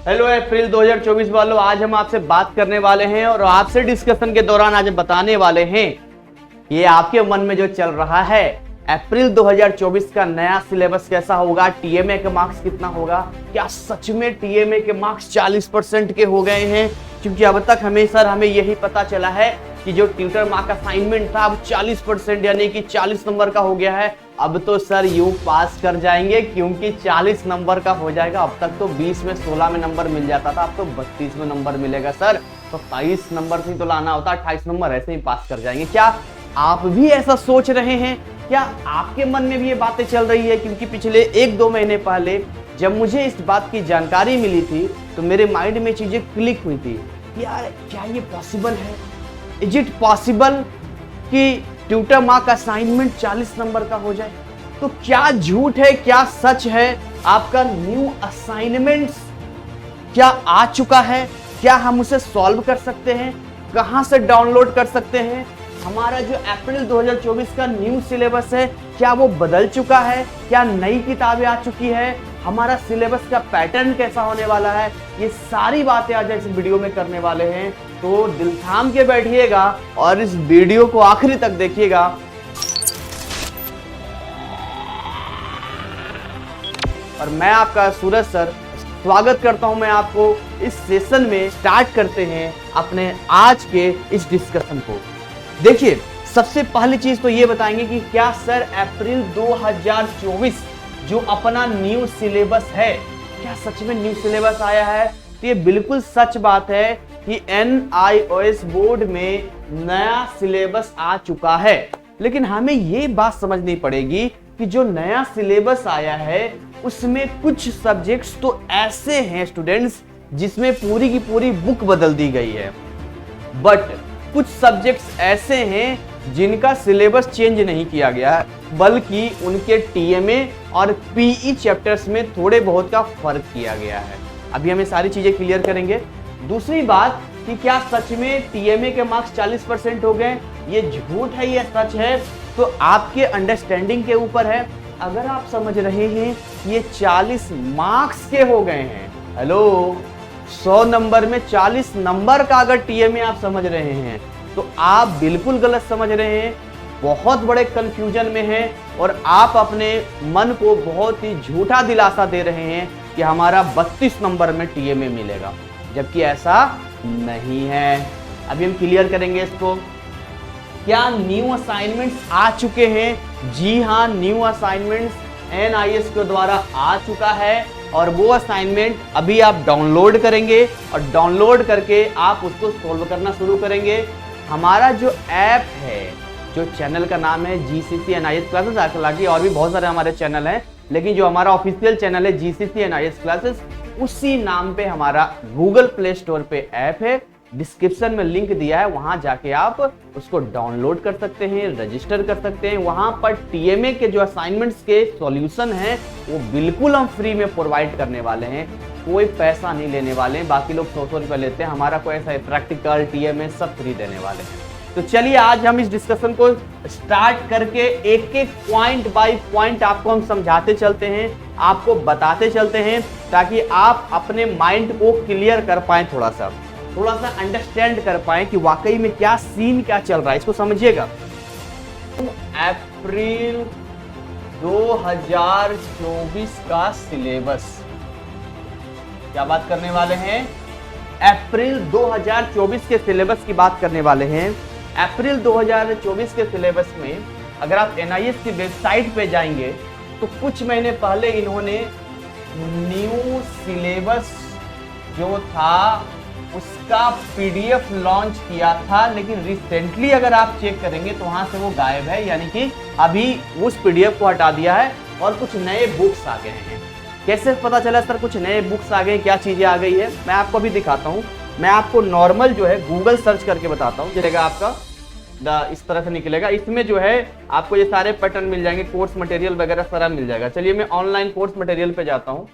Hello अप्रैल 2024 वालों, आज हम आपसे बात करने वाले हैं और आपसे डिस्कशन के दौरान आज हम बताने वाले हैं ये आपके मन में जो चल रहा है अप्रैल 2024 का नया सिलेबस कैसा होगा, टीएमए के मार्क्स कितना होगा, क्या सच में टीएमए के मार्क्स 40% के हो गए हैं। क्योंकि अब तक हमें यही पता चला है कि जो ट्यूटर मार्क असाइनमेंट था अब 40% यानी कि 40 नंबर का हो गया है। अब तो सर यू पास कर जाएंगे क्योंकि 40 नंबर का हो जाएगा। अब तक तो 20 में 16 में नंबर मिल जाता था, अब तो 32 में नंबर मिलेगा सर। तो 23 नंबर से तो लाना होता, 28 नंबर ऐसे ही पास कर जाएंगे। क्या आप भी ऐसा सोच रहे हैं? क्या आपके मन में भी ये बातें चल रही है? क्योंकि पिछले 1-2 महीने पहले जब मुझे इस बात की जानकारी मिली थी तो मेरे माइंड में चीजें क्लिक हुई थी। यार क्या ये पॉसिबल है? इज इट पॉसिबल कि ट्यूटर मार्क असाइनमेंट 40 नंबर का हो जाए? तो क्या झूठ है क्या सच है? आपका न्यू असाइनमेंट्स क्या आ चुका है? क्या हम उसे सॉल्व कर सकते हैं? कहां से डाउनलोड कर सकते हैं? हमारा जो अप्रैल 2024 का न्यू सिलेबस है क्या वो बदल चुका है? क्या नई किताबें आ चुकी है? हमारा सिलेबस का पैटर्न कैसा होने वाला है? ये सारी बातें आज इस वीडियो में करने वाले हैं, तो दिल थाम के बैठिएगा और इस वीडियो को आखिरी तक देखिएगा। और मैं आपका सूरज सर स्वागत करता हूं मैं आपको इस सेशन में। स्टार्ट करते हैं अपने आज के इस डिस्कशन को। देखिए, सबसे पहली चीज तो ये बताएंगे कि क्या सर अप्रैल 2024 जो अपना न्यू सिलेबस है क्या सच में न्यू सिलेबस आया है? तो ये बिल्कुल सच बात है कि NIOS बोर्ड में नया सिलेबस आ चुका है। लेकिन हमें ये बात समझनी पड़ेगी कि जो नया सिलेबस आया है उसमें कुछ सब्जेक्ट्स तो ऐसे हैं स्टूडेंट्स जिसमें पूरी की पूरी बुक बदल दी गई है, बट कुछ सब्जेक्ट्स ऐसे हैं जिनका सिलेबस चेंज नहीं किया गया है, बल्कि उनके टीएमए और पीई चैप्टर्स में थोड़े बहुत का फर्क किया गया है। अभी हमें सारी चीजें क्लियर करेंगे। दूसरी बात कि क्या सच में टीएमए के मार्क्स 40% हो गए? ये झूठ है ये सच है? तो आपके अंडरस्टैंडिंग के ऊपर है। अगर आप समझ रहे हैं ये 40 मार्क्स के हो गए हैं, हेलो 100 नंबर में 40 नंबर का अगर टीएमए आप समझ रहे हैं तो आप बिल्कुल गलत समझ रहे हैं, बहुत बड़े कंफ्यूजन में हैं और आप अपने मन को बहुत ही झूठा दिलासा दे रहे हैं कि हमारा 32 नंबर में टीएमए मिलेगा, जबकि ऐसा नहीं है। अभी हम क्लियर करेंगे इसको। क्या न्यू असाइनमेंट्स आ चुके हैं? जी हाँ, न्यू असाइनमेंट्स NIOS के द्वारा आ चुका है और वो असाइनमेंट अभी आप डाउनलोड करेंगे और डाउनलोड करके आप उसको सॉल्व करना शुरू करेंगे। हमारा जो ऐप है, जो चैनल का नाम है GCC NIOS क्लासेस, हालांकि और भी बहुत सारे हमारे चैनल हैं, लेकिन जो हमारा ऑफिशियल चैनल है GCC NIOS क्लासेस, उसी नाम पे हमारा गूगल प्ले स्टोर पे ऐप है। डिस्क्रिप्शन में लिंक दिया है, वहां जाके आप उसको डाउनलोड कर सकते हैं, रजिस्टर कर सकते हैं। वहां पर टीएमए के जो असाइनमेंट्स के सॉल्यूशन हैं वो बिल्कुल हम फ्री में प्रोवाइड करने वाले हैं, कोई पैसा नहीं लेने वाले हैं। बाकी लोग 100 रुपए लेते हैं, हमारा कोई ऐसा प्रैक्टिकल टीएमए सब फ्री देने वाले हैं। तो चलिए आज हम इस डिस्कशन को स्टार्ट करके एक एक पॉइंट बाय पॉइंट आपको हम समझाते चलते हैं, आपको बताते चलते हैं, ताकि आप अपने माइंड को क्लियर कर पाए, थोड़ा सा अंडरस्टैंड कर पाए कि वाकई में क्या सीन क्या चल रहा है। इसको समझिएगा। अप्रैल 2024 का सिलेबस क्या बात करने वाले हैं? अप्रैल 2024 के सिलेबस की बात करने वाले हैं। अप्रैल 2024 के सिलेबस में अगर आप NIOS की वेबसाइट पे जाएंगे तो कुछ महीने पहले इन्होंने न्यू सिलेबस जो था उसका PDF लॉन्च किया था, लेकिन रिसेंटली अगर आप चेक करेंगे तो वहां से वो गायब है, यानी कि अभी उस PDF को हटा दिया है और कुछ नए बुक्स आ गए हैं। कैसे पता चला सर कुछ नए बुक्स आ गए, क्या चीजें आ गई है? मैं आपको अभी दिखाता हूँ। मैं आपको नॉर्मल जो है गूगल सर्च करके बताता हूँ, जैसे आपका इस तरह से निकलेगा। इसमें जो है आपको ये सारे पैटर्न मिल जाएंगे, कोर्स मटेरियल वगैरह सारा मिल जाएगा। चलिए मैं ऑनलाइन कोर्स मटेरियल पे जाता हूँ।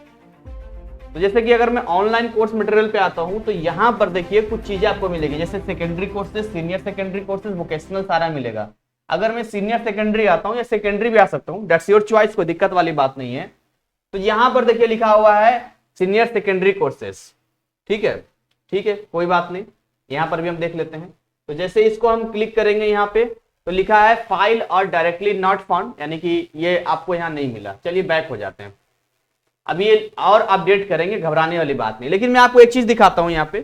तो जैसे कि अगर मैं ऑनलाइन कोर्स मटेरियल पे आता हूं तो यहां पर देखिए कुछ चीजें आपको मिलेगी, जैसे secondary courses, senior secondary courses, vocational सारा मिलेगा। अगर मैं सीनियर सेकेंडरी आता हूं या सेकेंडरी भी आ सकता हूं, दैट्स योर चॉइस, कोई दिक्कत वाली बात नहीं है। तो यहां पर देखिए लिखा हुआ है सीनियर सेकेंडरी कोर्सेज, ठीक है, ठीक है, कोई बात नहीं, यहाँ पर भी हम देख लेते हैं। तो जैसे इसको हम क्लिक करेंगे यहाँ पे तो लिखा है फाइल और डायरेक्टली नॉट फाउंड, यानी कि ये आपको यहाँ नहीं मिला। चलिए बैक हो जाते हैं, अभी ये और अपडेट करेंगे, घबराने वाली बात नहीं। लेकिन मैं आपको एक चीज दिखाता हूँ यहाँ पे,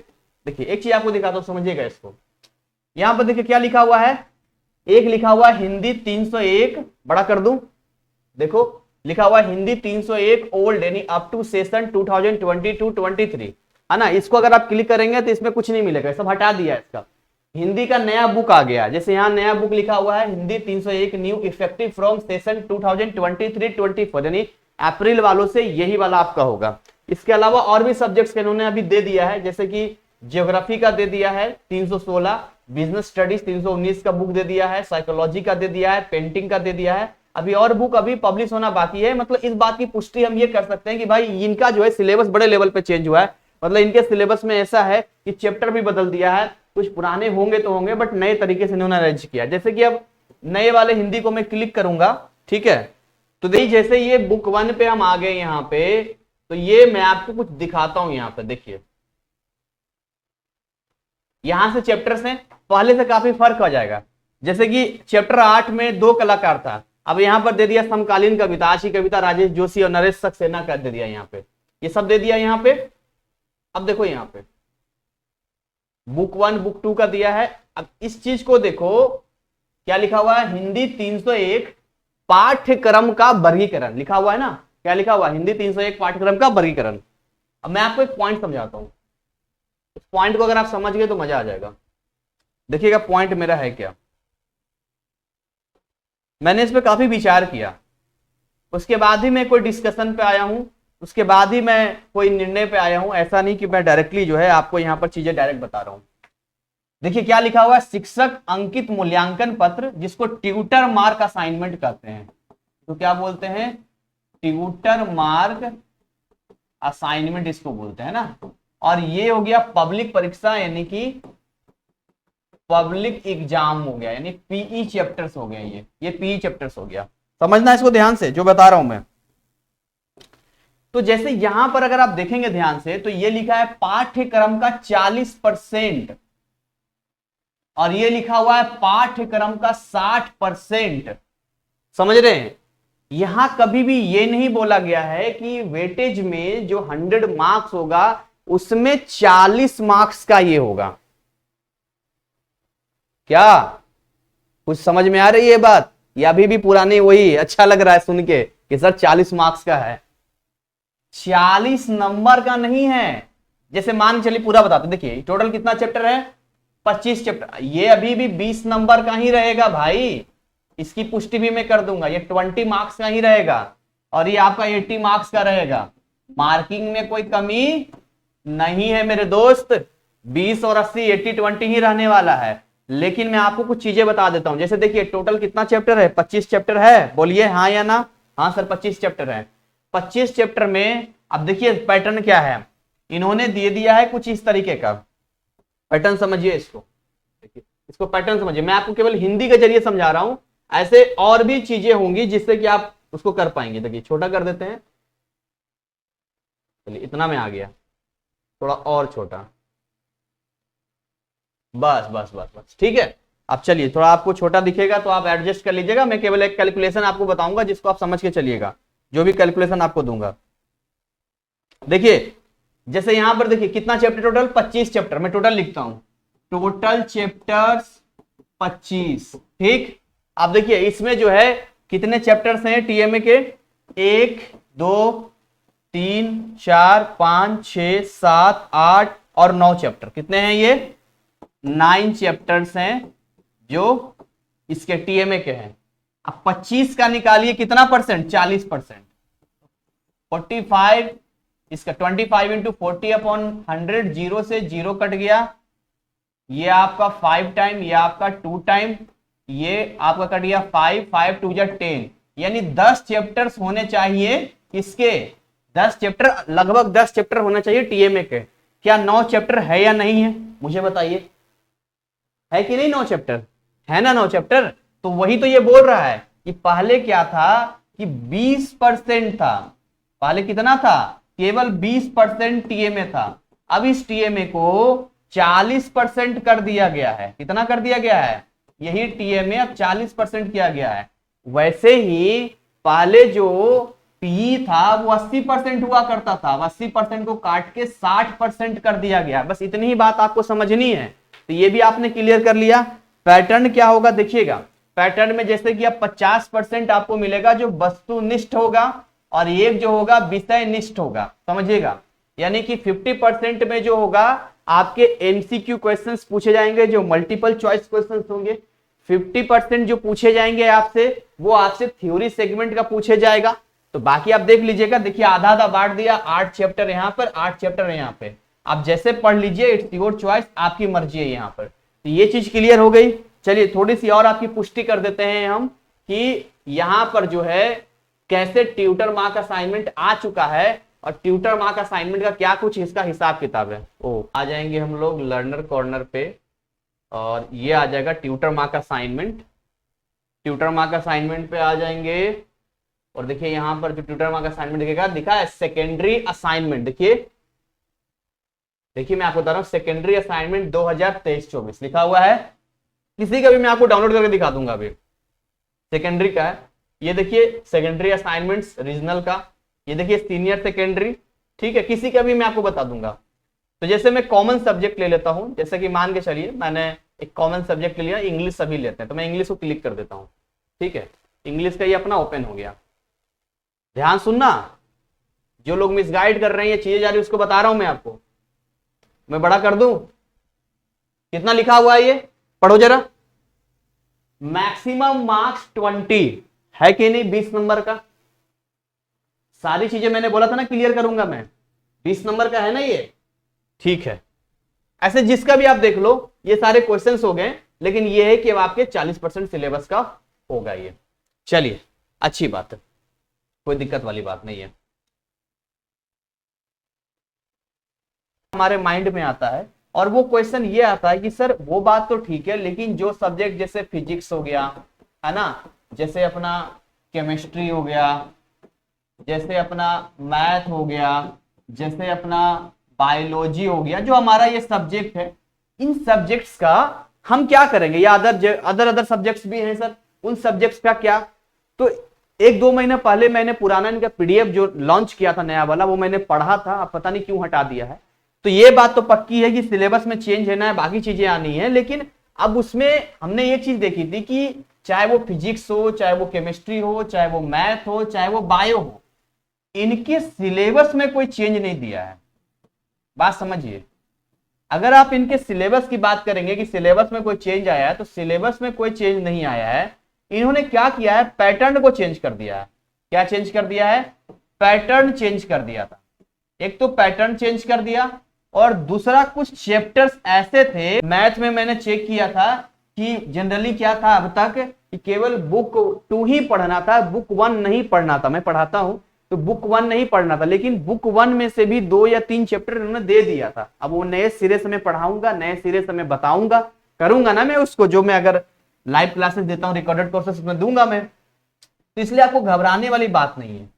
देखिए एक चीज आपको दिखाता हूँ, समझिएगा इसको। यहाँ पर देखिए क्या लिखा हुआ है, एक लिखा हुआ हिंदी 301, बड़ा कर दूं, देखो लिखा हुआ हिंदी 301 ओल्ड, यानी अप टू सेशन 2022-23, है ना। इसको अगर आप क्लिक करेंगे तो इसमें कुछ नहीं मिलेगा, सब हटा दिया है इसका। हिंदी का नया बुक आ गया, जैसे यहाँ नया बुक लिखा हुआ है Hindi 301 new effective from session 2023-24, यानी अप्रैल वालों से यही वाला आपका होगा। इसके अलावा और भी सब्जेक्ट्स के इन्होंने अभी दे दिया है, जैसे कि ज्योग्राफी का दे दिया है 316, बिजनेस स्टडीज 319 का बुक दे दिया है, साइकोलॉजी का दे दिया है, पेंटिंग का दे दिया है। अभी और बुक अभी पब्लिश होना बाकी है। मतलब इस बात की पुष्टि हम ये कर सकते हैं कि भाई इनका जो है सिलेबस बड़े लेवल पे चेंज हुआ है। मतलब इनके सिलेबस में ऐसा है कि चैप्टर भी बदल दिया है, कुछ पुराने होंगे तो होंगे बट नए तरीके से इन्होंने अरेंज किया। जैसे कि अब नए वाले हिंदी को मैं क्लिक करूंगा, ठीक है, तो देखिए जैसे ये बुक 1 पे हम आ गए यहाँ पे, तो ये मैं आपको कुछ दिखाता हूं। यहाँ पे देखिए, यहां से चैप्टर्स हैं, पहले से काफी फर्क हो जाएगा। जैसे कि चैप्टर 8 में 2 कलाकार था, अब यहां पर दे दिया समकालीन कविता, आशी कविता, राजेश जोशी और नरेश सक्सेना का दे दिया यहाँ पे, ये सब दे दिया यहाँ पे। अब देखो यहाँ पे बुक 1 बुक 2 का दिया है। अब इस चीज को देखो क्या लिखा हुआ है, हिंदी 301 पाठ्यक्रम का वर्गीकरण लिखा हुआ है ना, क्या लिखा हुआ है, हिंदी 301 पाठ्यक्रम का वर्गीकरण। अब मैं आपको एक पॉइंट समझाता हूं, इस पॉइंट को अगर आप समझ गए तो मजा आ जाएगा। देखिएगा पॉइंट मेरा है क्या, मैंने इस पे काफी विचार किया, उसके बाद ही मैं कोई डिस्कशन पे आया हूं, उसके बाद ही मैं कोई निर्णय पे आया हूं। ऐसा नहीं कि मैं डायरेक्टली जो है आपको यहां पर चीजें डायरेक्ट बता रहा हूं। देखिए क्या लिखा हुआ है, शिक्षक अंकित मूल्यांकन पत्र, जिसको ट्यूटर मार्क असाइनमेंट कहते हैं। तो क्या बोलते हैं, ट्यूटर मार्क असाइनमेंट इसको बोलते हैं ना। और ये हो गया पब्लिक परीक्षा, यानी कि पब्लिक एग्जाम हो गया, यानी पीई चैप्टर्स हो गया, ये पीई चैप्टर्स हो गया। समझना इसको ध्यान से जो बता रहा हूं मैं। तो जैसे यहां पर अगर आप देखेंगे ध्यान से, तो ये लिखा है पाठ्यक्रम का 40%, और ये लिखा हुआ है पाठ्यक्रम का 60%। समझ रहे हैं, यहां कभी भी ये नहीं बोला गया है कि वेटेज में जो 100 मार्क्स होगा उसमें 40 मार्क्स का ये होगा। क्या कुछ समझ में आ रही है बात, या अभी भी पुरानी वही अच्छा लग रहा है सुन के कि सर 40 मार्क्स का है? 40 नंबर का नहीं है। जैसे मान चलिए पूरा बताते, देखिए टोटल कितना चैप्टर है, 25 चैप्टर, ये अभी भी 20 नंबर का ही रहेगा भाई, इसकी पुष्टि भी मैं कर दूंगा। ये 20 मार्क्स का ही रहेगा और ये आपका 80 मार्क्स का रहेगा। मार्किंग में कोई कमी नहीं है मेरे दोस्त, 20 और 80 80 20 ही रहने वाला है। लेकिन मैं आपको कुछ चीजें बता देता हूं। जैसे देखिए टोटल कितना चैप्टर है, 25 चैप्टर है, बोलिए हाँ या ना। हाँ सर 25 चैप्टर है। 25 चैप्टर में अब देखिए पैटर्न क्या है, इन्होंने दे दिया है कुछ इस तरीके का पैटर्न, समझिए इसको, देखिए इसको पैटर्न समझिए। मैं आपको केवल हिंदी के जरिए समझा रहा हूं, ऐसे और भी चीजें होंगी जिससे कि आप उसको कर पाएंगे। देखिए छोटा कर देते हैं, चलिए इतना में आ गया, थोड़ा और छोटा, बस बस बस बस ठीक है। अब चलिए थोड़ा आपको छोटा दिखेगा तो आप एडजस्ट कर लीजिएगा। मैं केवल एक कैलकुलेशन आपको बताऊंगा जिसको आप समझ के चलिएगा, जो भी कैलकुलेशन आपको दूंगा। देखिए जैसे यहां पर देखिए कितना चैप्टर टोटल, 25 चैप्टर, मैं टोटल लिखता हूं, टोटल चैप्टर्स 25, ठीक। अब देखिए इसमें जो है कितने चैप्टर्स हैं टीएमए के, 1 2 3 4 5 6 7 8 और 9 चैप्टर। कितने हैं ये, 9 चैप्टर्स हैं जो इसके टीएमए के हैं। अब 25 का निकालिए कितना परसेंट, 40%, 45 इसका 25 इंटू 40 अपॉन 100, 0 से 0 कट गया, ये आपका 5 टाइम, ये आपका 2 टाइम, ये आपका कट गया 5 5 2 10, यानी 10 चैप्टर्स होने चाहिए किसके, 10 चैप्टर, लगभग 10 चैप्टर होना चाहिए टीएमए के। क्या 9 चैप्टर है या नहीं है, मुझे बताइए, है कि नहीं 9 चैप्टर, है ना 9 चैप्टर। तो वही तो ये बोल रहा है कि पहले क्या था कि 20% था, पहले कितना था, केवल 20% टीएमए था, अब इस टीएमए को 40% कर दिया गया है। कितना कर दिया गया है? यही टीएमए अब 40% किया गया है। वैसे ही पहले जो पी था वो 80% हुआ करता था, 80% को काट के 60% कर दिया गया। बस इतनी ही बात आपको समझनी है, तो ये भी आपने क्लियर कर लिया। पैटर्न क्या होगा देखिएगा, पैटर्न में जैसे कि अब 50% आपको मिलेगा जो वस्तुनिष्ठ होगा और एक जो होगा विषय निष्ठ होगा, समझिएगा। यानी कि 50% में जो होगा आपके एमसीक्यू क्वेश्चंस पूछे जाएंगे जो मल्टीपल चॉइस क्वेश्चंस होंगे। 50% जो पूछे जाएंगे आपसे वो आपसे थ्योरी सेगमेंट का पूछे जाएगा। तो बाकी आप देख लीजिएगा, देखिए आधा आधा बांट दिया, 8 चैप्टर यहाँ पर, 8 चैप्टर यहाँ पे, आप जैसे पढ़ लीजिए, इट्स योर चॉइस, आपकी मर्जी है यहाँ पर। तो ये चीज क्लियर हो गई। चलिए थोड़ी सी और आपकी पुष्टि कर देते हैं हम कि यहाँ पर जो है कैसे ट्यूटर मार्क असाइनमेंट आ चुका है और ट्यूटर मार्क असाइनमेंट का क्या कुछ इसका हिसाब किताब है। आ जाएंगे हम लोग लर्नर कॉर्नर पे और ये आ जाएगा tutor mark assignment. Tutor mark assignment पे आ जाएंगे और देखिए यहाँ पर जो ट्यूटर मार्क असाइनमेंट दिखेगा, दिखा है सेकेंडरी असाइनमेंट। देखिए मैं आपको बता रहा हूँ सेकेंडरी असाइनमेंट 2023-24 लिखा हुआ है। किसी का भी मैं आपको डाउनलोड करके दिखा दूंगा। अभी सेकेंडरी का है, ये देखिए सेकेंडरी असाइनमेंट्स रीजनल का, ये देखिए सीनियर सेकेंडरी, ठीक है। किसी का भी मैं आपको बता दूंगा। तो जैसे मैं कॉमन सब्जेक्ट ले लेता हूं, जैसे कि मान के चलिए मैंने एक कॉमन सब्जेक्ट ले लिया, इंग्लिश सभी लेते हैं, तो मैं इंग्लिश को क्लिक कर देता हूं, ठीक है। इंग्लिश का ये अपना ओपन हो गया। ध्यान सुनना, जो लोग मिसगाइड कर रहे हैं, ये चीजें जा रही है, उसको बता रहा हूं मैं आपको। मैं बड़ा कर दूं, कितना लिखा हुआ है ये पढ़ो जरा। मैक्सिमम मार्क्स 20 है कि नहीं, 20 नंबर का। सारी चीजें मैंने बोला था ना क्लियर करूंगा मैं, 20 नंबर का है ना ये, ठीक है। ऐसे जिसका भी आप देख लो, ये सारे क्वेश्चंस हो गए, लेकिन ये है कि अब आपके 40% सिलेबस का होगा ये। चलिए अच्छी बात है, कोई दिक्कत वाली बात नहीं है। हमारे माइंड में आता है और वो क्वेश्चन ये आता है कि सर वो बात तो ठीक है, लेकिन जो सब्जेक्ट जैसे फिजिक्स हो गया है ना, जैसे अपना केमिस्ट्री हो गया, जैसे अपना मैथ हो गया, जैसे अपना बायोलॉजी हो गया, जो हमारा ये सब्जेक्ट है, इन सब्जेक्ट्स का हम क्या करेंगे, या अदर सब्जेक्ट्स भी हैं सर, उन सब्जेक्ट्स का क्या। तो 1-2 महीने पहले मैंने पुराना इनका पीडीएफ जो लॉन्च किया था नया वाला, वो मैंने पढ़ा था, अब पता नहीं क्यों हटा दिया है। तो ये बात तो पक्की है कि सिलेबस में चेंज है, बाकी चीजें आनी है, लेकिन अब उसमें हमने ये चीज देखी थी कि चाहे वो फिजिक्स हो, चाहे वो केमिस्ट्री हो, चाहे वो मैथ हो, चाहे वो बायो हो, इनके सिलेबस में कोई चेंज नहीं दिया है। बात समझिए, अगर आप इनके सिलेबस की बात करेंगे कि सिलेबस में कोई चेंज आया है, तो सिलेबस में कोई चेंज नहीं आया है। इन्होंने क्या किया है, पैटर्न को चेंज कर दिया है। क्या चेंज कर दिया है? पैटर्न चेंज कर दिया था। एक तो पैटर्न चेंज कर दिया और दूसरा कुछ चैप्टर्स ऐसे थे, मैथ में मैंने चेक किया था कि जनरली क्या था अब तक कि केवल बुक 2 ही पढ़ना था, बुक 1 नहीं पढ़ना था। मैं पढ़ाता हूं तो बुक 1 नहीं पढ़ना था, लेकिन बुक 1 में से भी 2 या 3 चैप्टर उन्होंने दे दिया था। अब वो नए सिरे से मैं पढ़ाऊंगा, नए सिरे से मैं बताऊंगा, करूंगा ना मैं उसको, जो मैं अगर लाइव क्लासेस देता हूं, रिकॉर्डेड कोर्सेस में दूंगा मैं, तो इसलिए आपको घबराने वाली बात नहीं है।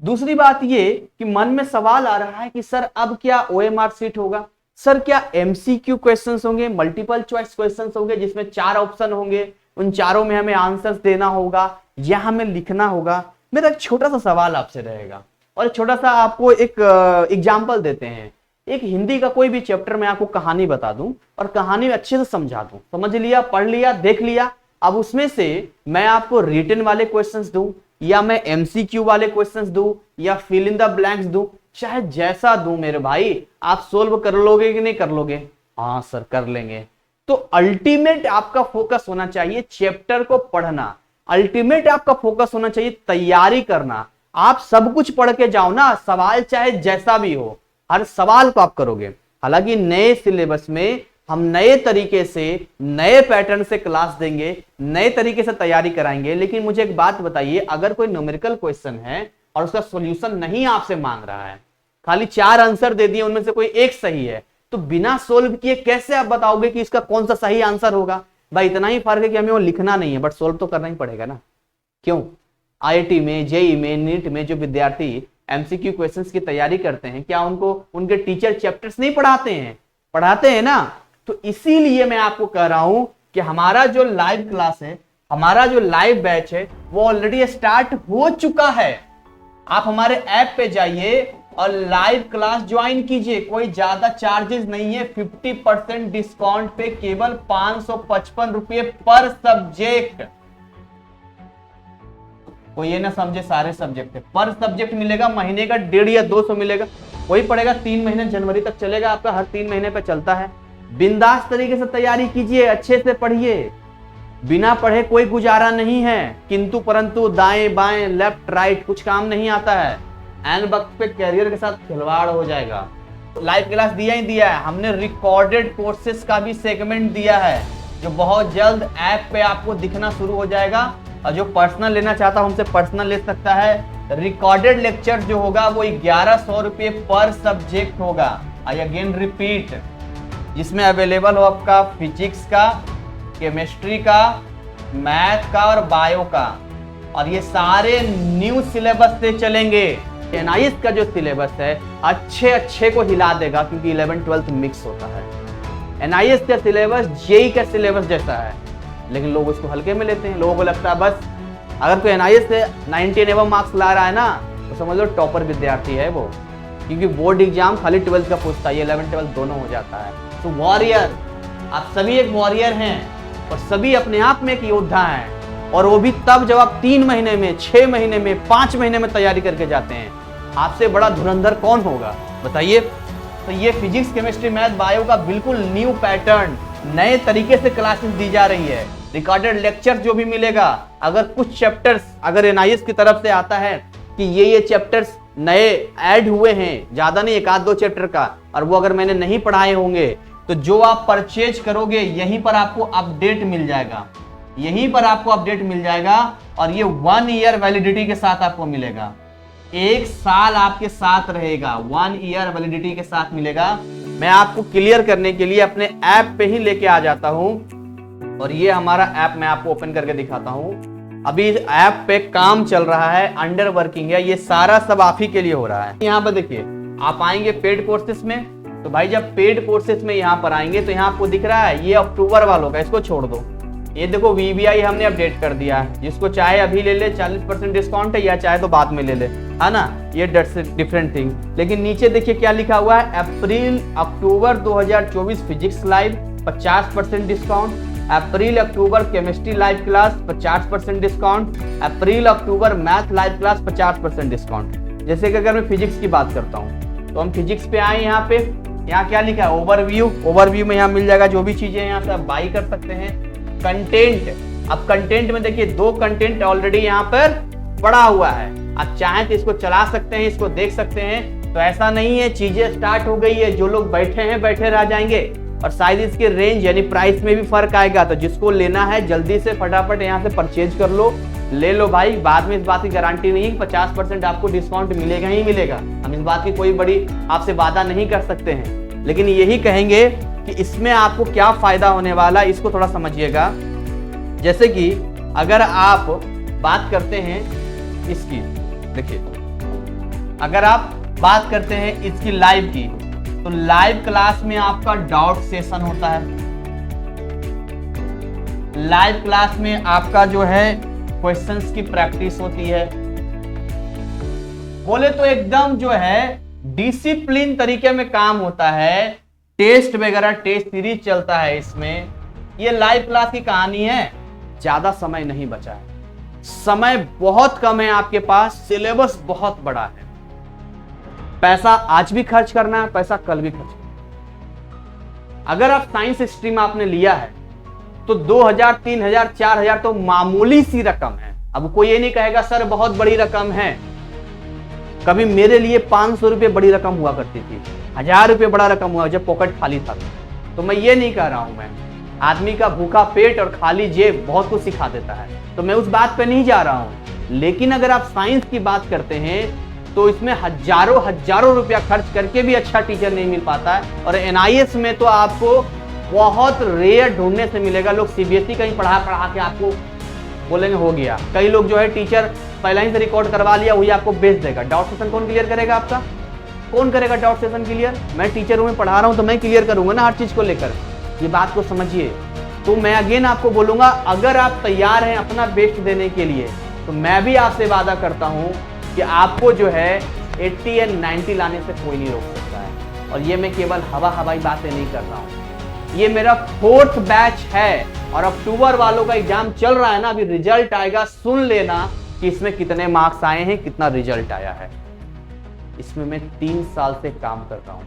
दूसरी बात ये कि मन में सवाल आ रहा है कि सर अब क्या ओएमआर सीट होगा, सर क्या एमसीक्यू क्वेश्चंस होंगे, मल्टीपल चॉइस क्वेश्चंस होंगे जिसमें 4 ऑप्शन होंगे, उन चारों में हमें आंसर्स देना होगा या हमें लिखना होगा। मेरा एक छोटा सा सवाल आपसे रहेगा और छोटा सा आपको एक एग्जाम्पल देते हैं। एक हिंदी का कोई भी चैप्टर में आपको कहानी बता दूं और कहानी अच्छे से समझा दूं, समझ लिया, पढ़ लिया, देख लिया। अब उसमें से मैं आपको रिटन वाले क्वेश्चंस दूं या मैं एमसीक्यू वाले क्वेश्चंस दूं या फिल इन द ब्लैंक्स दूं, चाहे जैसा दूं मेरे भाई, आप सोल्व कर लोगे कि नहीं कर लोगे? हाँ सर कर लेंगे। तो अल्टीमेट आपका फोकस होना चाहिए चैप्टर को पढ़ना, अल्टीमेट आपका फोकस होना चाहिए तैयारी करना। आप सब कुछ पढ़ के जाओ ना, सवाल चाहे जैसा भी हो, हर सवाल को आप करोगे। हालांकि नए सिलेबस में हम नए तरीके से, नए पैटर्न से क्लास देंगे, नए तरीके से तैयारी कराएंगे। लेकिन मुझे एक बात बताइए, अगर कोई न्यूमेरिकल क्वेश्चन है और उसका सॉल्यूशन नहीं आपसे मांग रहा है, खाली 4 आंसर दे दिए, उनमें से कोई एक सही है, तो बिना सोल्व किए कैसे आप बताओगे कि इसका कौन सा सही आंसर होगा? भाई इतना ही फर्क है कि हमें वो लिखना नहीं है, बट सोल्व तो करना ही पड़ेगा ना। क्यों? आईआईटी में, जेई में, नीट में जो विद्यार्थी एमसीक्यू क्वेश्चंस की तैयारी करते हैं, क्या उनको उनके टीचर चैप्टर्स नहीं पढ़ाते हैं? पढ़ाते हैं ना। तो इसीलिए मैं आपको कह रहा हूं कि हमारा जो लाइव क्लास है, हमारा जो लाइव बैच है, वो ऑलरेडी स्टार्ट हो चुका है। आप हमारे ऐप पे जाइए और लाइव क्लास ज्वाइन कीजिए। कोई ज्यादा चार्जेस नहीं है, 50% डिस्काउंट पे केवल 555 रुपये पर सब्जेक्ट। कोई ये ना समझे सारे सब्जेक्ट है, पर सब्जेक्ट मिलेगा, महीने का 150 या 200 मिलेगा, वही पड़ेगा 3 महीने, जनवरी तक चलेगा आपका, हर 3 महीने पे चलता है। बिंदास तरीके से तैयारी कीजिए, अच्छे से पढ़िए। बिना पढ़े कोई गुजारा नहीं है, किंतु परंतु दाएं बाएं लेफ्ट राइट कुछ काम नहीं आता है। एन वक्त पे कैरियर के साथ खिलवाड़ हो जाएगा। लाइव क्लास दिया ही दिया है, हमने रिकॉर्डेड कोर्सेज का भी सेगमेंट दिया है, जो बहुत जल्द ऐप पे आपको दिखना शुरू हो जाएगा। और जो पर्सनल लेना चाहता है हमसे पर्सनल ले सकता है। रिकॉर्डेड लेक्चर जो होगा वो 1100 रुपये पर सब्जेक्ट होगा। आई अगेन रिपीट, जिसमें अवेलेबल हो आपका फिजिक्स का, केमिस्ट्री का, मैथ का और बायो का। और ये सारे न्यू सिलेबस से चलेंगे। एनआईएस का जो सिलेबस है अच्छे को हिला देगा, क्योंकि 11-12 मिक्स होता है। एनआईएस का सिलेबस जेई का सिलेबस जैसा है, लेकिन लोग उसको हल्के में लेते हैं। लोगों को लगता है बस अगर कोई एनआईएस से 90 एबव मार्क्स ला रहा है ना, तो समझ लो टॉपर विद्यार्थी है वो, क्योंकि बोर्ड एग्जाम खाली 12th का पूछता है, ये 11-12 दोनों हो जाता है। तो वॉरियर, आप सभी एक वॉरियर हैं और सभी अपने आप में एक योद्धा हैं, और वो भी तब जब आप 3 महीने में, 6 महीने में, 5 महीने में तैयारी करके जाते हैं। आपसे बड़ा धुरंधर कौन होगा बताइए? तो ये फिजिक्स, केमिस्ट्री, मैथ, बायो का बिल्कुल न्यू पैटर्न, नए तरीके से क्लासेस दी जा रही है। रिकॉर्डेड लेक्चर जो भी मिलेगा, अगर कुछ चैप्टर्स अगर एनआईएस की तरफ से आता है कि ये चैप्टर्स नए ऐड हुए हैं, ज्यादा नहीं, 1-2 चैप्टर का, और वो अगर मैंने नहीं पढ़ाए होंगे, तो जो आप परचेज करोगे यहीं पर आपको अपडेट मिल जाएगा, यहीं पर आपको अपडेट मिल जाएगा। और ये 1 ईयर वैलिडिटी के साथ आपको मिलेगा, 1 साल आपके साथ रहेगा, 1 ईयर वैलिडिटी के साथ मिलेगा। मैं आपको क्लियर करने के लिए अपने ऐप पे ही लेके आ जाता हूं, और ये हमारा ऐप मैं आपको ओपन करके दिखाता हूं। अभी इस ऐप पे काम चल रहा है, अंडर वर्किंग है, ये सारा सब आप ही के लिए हो रहा है। यहाँ पर देखिए, आप आएंगे पेड कोर्सेज में, तो भाई जब पेड कोर्सेज में यहाँ पर आएंगे तो यहाँ आपको दिख रहा है ये अक्टूबर वालों का, इसको छोड़ दो। ये देखो वीवीआई हमने अपडेट कर दिया है, जिसको चाहे अभी ले ले 40% डिस्काउंट है, या चाहे तो बाद में ले ले, है ना, ये डिफरेंट थिंग। लेकिन नीचे देखिए क्या लिखा हुआ है, अक्टूबर 2024 फिजिक्स लाइव 50% डिस्काउंट, अप्रैल अक्टूबर केमिस्ट्री लाइव क्लास 50% डिस्काउंट, अप्रैल अक्टूबर मैथ लाइव क्लास 50% डिस्काउंट। जैसे कि अगर मैं फिजिक्स की बात करता हूँ, तो हम फिजिक्स पे आए, यहाँ पे यहाँ क्या लिखा है, ओवरव्यू में यहाँ मिल जाएगा जो भी चीजें यहाँ से आप बाई कर सकते हैं। कंटेंट, अब कंटेंट में देखिए 2 कंटेंट ऑलरेडी यहाँ पर पड़ा हुआ है, आप चाहें तो इसको चला सकते हैं, इसको देख सकते हैं। तो ऐसा नहीं है, चीजें स्टार्ट हो गई है, जो लोग बैठे हैं बैठे रह जाएंगे। और शायद इसके रेंज यानी प्राइस में भी फर्क आएगा, तो जिसको लेना है जल्दी से फटाफट यहाँ से परचेज कर लो, ले लो भाई। बाद में इस बात की गारंटी नहीं है कि 50% आपको डिस्काउंट मिलेगा ही मिलेगा, हम इस बात की कोई बड़ी आपसे वादा नहीं कर सकते हैं, लेकिन यही कहेंगे कि इसमें आपको क्या फायदा होने वाला है, इसको थोड़ा समझिएगा। जैसे कि अगर आप बात करते हैं इसकी, देखिए अगर आप बात करते हैं इसकी लाइव की, तो लाइव क्लास में आपका डाउट सेशन होता है। लाइव क्लास में आपका जो है क्वेश्चंस की प्रैक्टिस होती है। बोले तो एकदम जो है डिसिप्लिन तरीके में काम होता है। टेस्ट वगैरह, टेस्ट सीरीज चलता है इसमें। ये लाइव क्लास की कहानी है, ज्यादा समय नहीं बचा है, समय बहुत कम है आपके पास, सिलेबस बहुत बड़ा है। पैसा आज भी खर्च करना है, पैसा कल भी खर्च करना है। अगर आप साइंस स्ट्रीम आपने लिया है तो 2000, 3000, 4000 तो मामूली सी रकम है। अब कोई ये नहीं कहेगा सर बहुत बड़ी रकम है। कभी मेरे लिए 500 रुपये बड़ी रकम हुआ करती थी, 1000 रुपये बड़ा रकम हुआ जब पॉकेट खाली था। तो मैं ये नहीं कह रहा हूं, मैं आदमी का भूखा पेट और खाली जेब बहुत कुछ सिखा देता है, तो मैं उस बात पे नहीं जा रहा हूं। लेकिन अगर आप साइंस की बात करते हैं तो इसमें हजारों रुपया खर्च करके भी अच्छा टीचर नहीं मिल पाता है। और एनआईएस में तो आपको बहुत रेयर ढूंढने से मिलेगा। लोग सीबीएसई कहीं पढ़ा के आपको बोलेंगे हो गया। कई लोग जो है टीचर पहले ही से रिकॉर्ड करवा लिया, वही आपको बेच देगा। डाउट सेशन कौन क्लियर करेगा आपका? कौन करेगा डाउट सेशन क्लियर? मैं टीचर हूं, मैं पढ़ा रहा हूं, तो मैं क्लियर करूंगा ना हर चीज को लेकर। ये बात को समझिए। तो मैं अगेन आपको बोलूंगा, अगर आप तैयार हैं अपना बेस्ट देने के लिए, तो मैं भी आपसे वादा करता हूं कि आपको जो है 80 या 90 लाने से कोई नहीं रोक सकता है। और ये मैं केवल हवाई बातें नहीं कर रहा हूं, ये मेरा 4th बैच है और अक्टूबर वालों का एग्जाम चल रहा है ना, अभी रिजल्ट आएगा, सुन लेना कि इसमें कितने मार्क्स आए हैं, कितना रिजल्ट आया है। इसमें मैं 3 साल से काम कर रहा हूं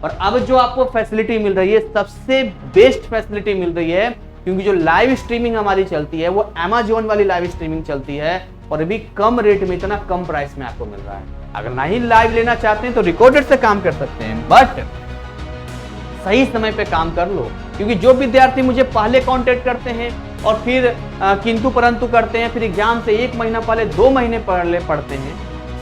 और अब जो आपको फैसिलिटी मिल रही है, सबसे बेस्ट फैसिलिटी मिल रही है, क्योंकि जो लाइव स्ट्रीमिंग हमारी चलती है वो Amazon वाली लाइव स्ट्रीमिंग चलती है और अभी कम रेट में, इतना कम प्राइस में आपको मिल रहा है। अगर नहीं लाइव लेना चाहते हैं तो रिकॉर्डेड से काम कर सकते हैं, बट सही समय पे काम कर लो। क्योंकि जो विद्यार्थी मुझे पहले कांटेक्ट करते हैं और फिर किंतु परंतु करते हैं, फिर एग्जाम से 1 महीना पहले 2 महीने पहले पढ़ते हैं,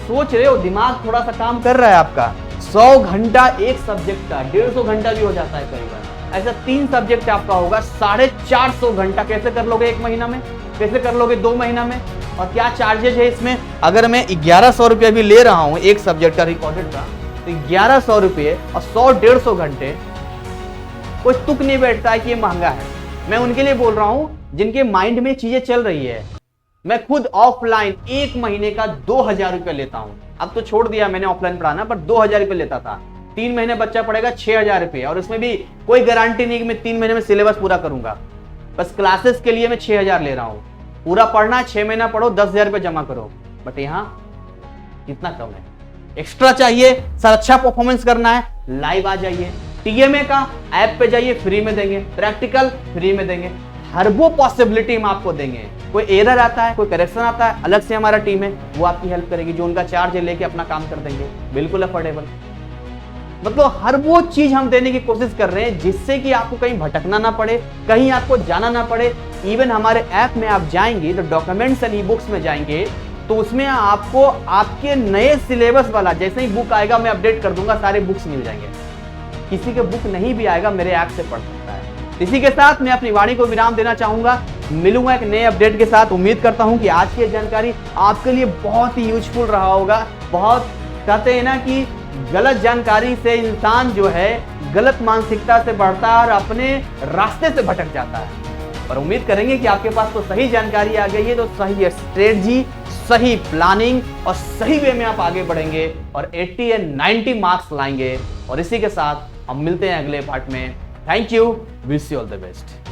सोच रहे हो दिमाग थोड़ा सा काम कर रहा है आपका। 100 घंटा एक सब्जेक्ट का, 150 घंटा भी हो जाता है कई बार। ऐसा 3 सब्जेक्ट आपका होगा, 450 घंटा कैसे कर लोगे 1 महीना में, कैसे कर लोगे 2 महीना में? और क्या चार्जेज है इसमें? अगर मैं 1100 रुपये भी ले रहा हूँ एक सब्जेक्ट का रिकॉर्डेड का, तो 1100 रुपये और 100-150 घंटे, कोई तुक नहीं बैठता है कि ये महंगा है। मैं उनके लिए बोल रहा हूं जिनके माइंड में चीजें चल रही है। मैं खुद ऑफलाइन 1 महीने का 2000 रुपये लेता हूं। अब तो छोड़ दिया मैंने ऑफलाइन पढ़ाना, पर 2000 रुपये लेता था। 3 महीने बच्चा पढ़ेगा 6000 रुपये, और उसमें भी कोई गारंटी नहीं कि मैं 3 महीने में सिलेबस पूरा करूंगा। बस क्लासेस के लिए मैं 6000 ले रहा हूं। पूरा पढ़ना, 6 महीना पढ़ो, 10,000 रुपये जमा करो। बट यहाँ कितना कम है। एक्स्ट्रा चाहिए, सर अच्छा परफॉर्मेंस करना है, लाइव आ जाइए। टीएमए का ऐप पे जाइए, फ्री में देंगे। प्रैक्टिकल फ्री में देंगे। हर वो पॉसिबिलिटी हम आपको देंगे। कोई एरर आता है, कोई करेक्शन आता है, अलग से हमारा टीम है, वो आपकी हेल्प करेगी। जो उनका चार्ज है लेके अपना काम कर देंगे, बिल्कुल अफोर्डेबल। मतलब हर वो चीज हम देने की कोशिश कर रहे हैं जिससे कि आपको कहीं भटकना ना पड़े, कहीं आपको जाना ना पड़े। इवन हमारे ऐप में आप जाएंगे तो डॉक्यूमेंट्स एंड ई बुक्स में जाएंगे तो उसमें आपको आपके नए सिलेबस वाला जैसे ही बुक आएगा मैं अपडेट कर दूंगा, सारे बुक्स मिल जाएंगे। किसी के बुक नहीं भी आएगा मेरे ऐप से पढ़ सकता है। इसी के साथ मैं अपनी वाणी को विराम देना चाहूंगा। मिलूंगा एक नए अपडेट के साथ। उम्मीद करता हूं कि आज की जानकारी आपके लिए बहुत ही यूजफुल रहा होगा। बहुत कहते हैं ना कि गलत जानकारी से इंसान जो है गलत मानसिकता से बढ़ता है और अपने रास्ते से भटक जाता है। पर उम्मीद करेंगे कि आपके पास तो सही जानकारी आ गई है, तो सही स्ट्रेटजी, सही प्लानिंग और सही वे में आप आगे बढ़ेंगे और 80 या 90 मार्क्स लाएंगे। और इसी के साथ हम मिलते हैं अगले पार्ट में। Thank you, wish you all the best.